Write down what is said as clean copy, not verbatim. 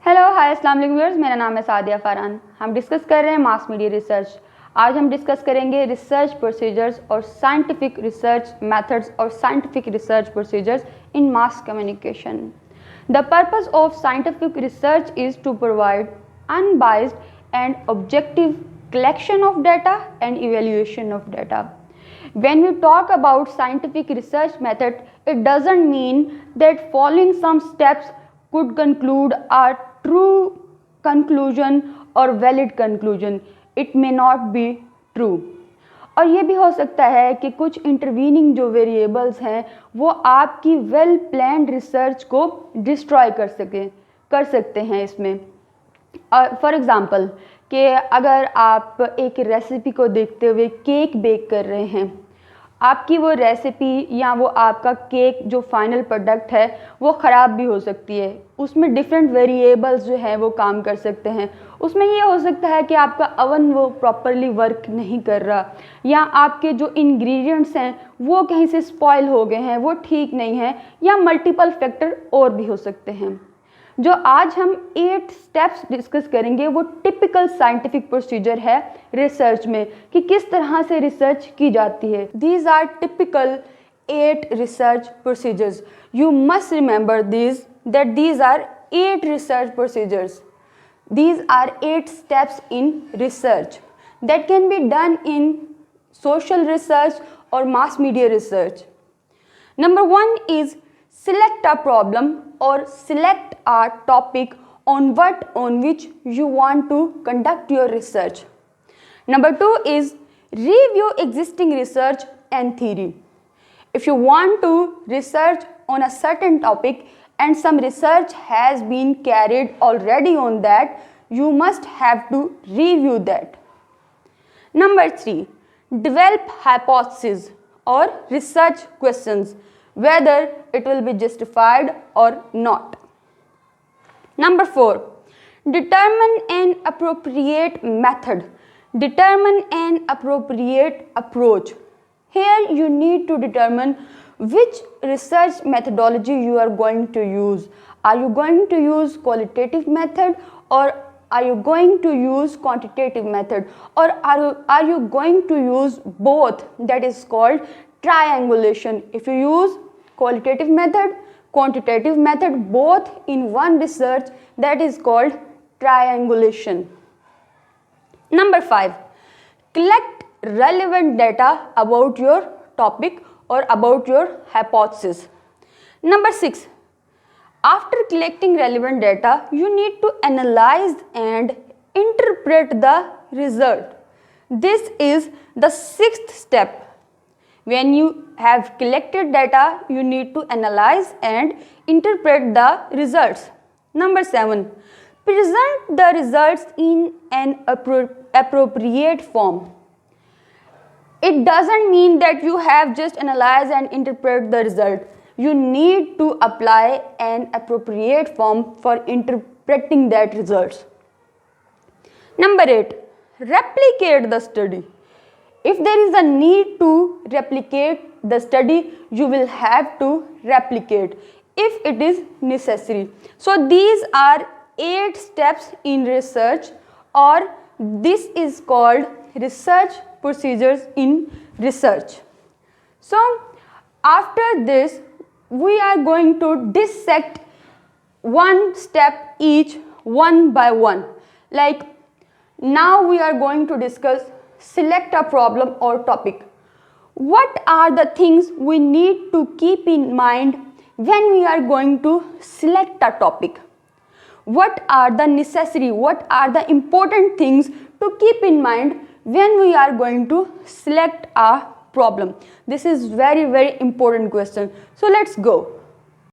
Hello hi अस्सलाम वालेकुम viewers, मेरा नाम है सादिया फरहान। हम डिस्कस कर रहे हैं मास मीडिया रिसर्च। आज हम डिस्कस करेंगे रिसर्च प्रोसीजर्स और साइंटिफिक रिसर्च मेथड्स और scientific research procedures in mass communication. The purpose of scientific research is to provide unbiased and objective collection of data and evaluation of data. When we talk about scientific research method, it doesn't mean that following some steps could conclude a true conclusion or valid conclusion. It may not be true. और ये भी हो सकता है कि कुछ intervening जो variables हैं वो आपकी वेल प्लान्ड रिसर्च को डिस्ट्रॉय कर सकते हैं इसमें। फॉर एग्ज़ाम्पल कि अगर आप एक रेसिपी को देखते हुए केक बेक कर रहे हैं, आपकी वो रेसिपी या वो आपका केक जो फाइनल प्रोडक्ट है वो ख़राब भी हो सकती है। उसमें डिफरेंट वेरिएबल्स जो हैं वो काम कर सकते हैं। उसमें ये हो सकता है कि आपका अवन वो प्रॉपरली वर्क नहीं कर रहा, या आपके जो इंग्रेडिएंट्स हैं वो कहीं से स्पॉइल हो गए हैं, वो ठीक नहीं है, या मल्टीपल फैक्टर और भी हो सकते हैं। जो आज हम 8 स्टेप्स डिस्कस करेंगे वो टिपिकल साइंटिफिक प्रोसीजर है रिसर्च में कि किस तरह से रिसर्च की जाती है। These are typical 8 research procedures. You must remember that these are 8 research procedures. These are 8 steps in research that can be done in social research or mass media research. Number 1 is select a problem or select a topic on which you want to conduct your research. Number 2 is review existing research and theory. If you want to research on a certain topic and some research has been carried already on that, you must have to review that. Number 3, develop hypotheses or research questions, whether it will be justified or not. Number 4, determine an appropriate method. Determine an appropriate approach. Here you need to determine which research methodology you are going to use. Are you going to use qualitative method or are you going to use quantitative method, or are you going to use both? That is called triangulation. If you use qualitative method, quantitative method both in one research, that is called triangulation. Number 5, collect relevant data about your topic or about your hypothesis. Number 6, after collecting relevant data, you need to analyze and interpret the result. This is the 6th step. When you have collected data, you need to analyze and interpret the results. Number 7, present the results in an appropriate form. It doesn't mean that you have just analyze and interpret the result. You need to apply an appropriate form for interpreting that results. Number 8, replicate the study. If there is a need to replicate the study, you will have to replicate if it is necessary. So these are 8 steps in research, or this is called research procedures in research. So after this we are going to dissect one step each, one by one. Like now we are going to discuss select a problem or topic. What are the things we need to keep in mind when we are going to select a topic? What are the necessary, what are the important things to keep in mind when we are going to select a problem? This is very important question. So let's go.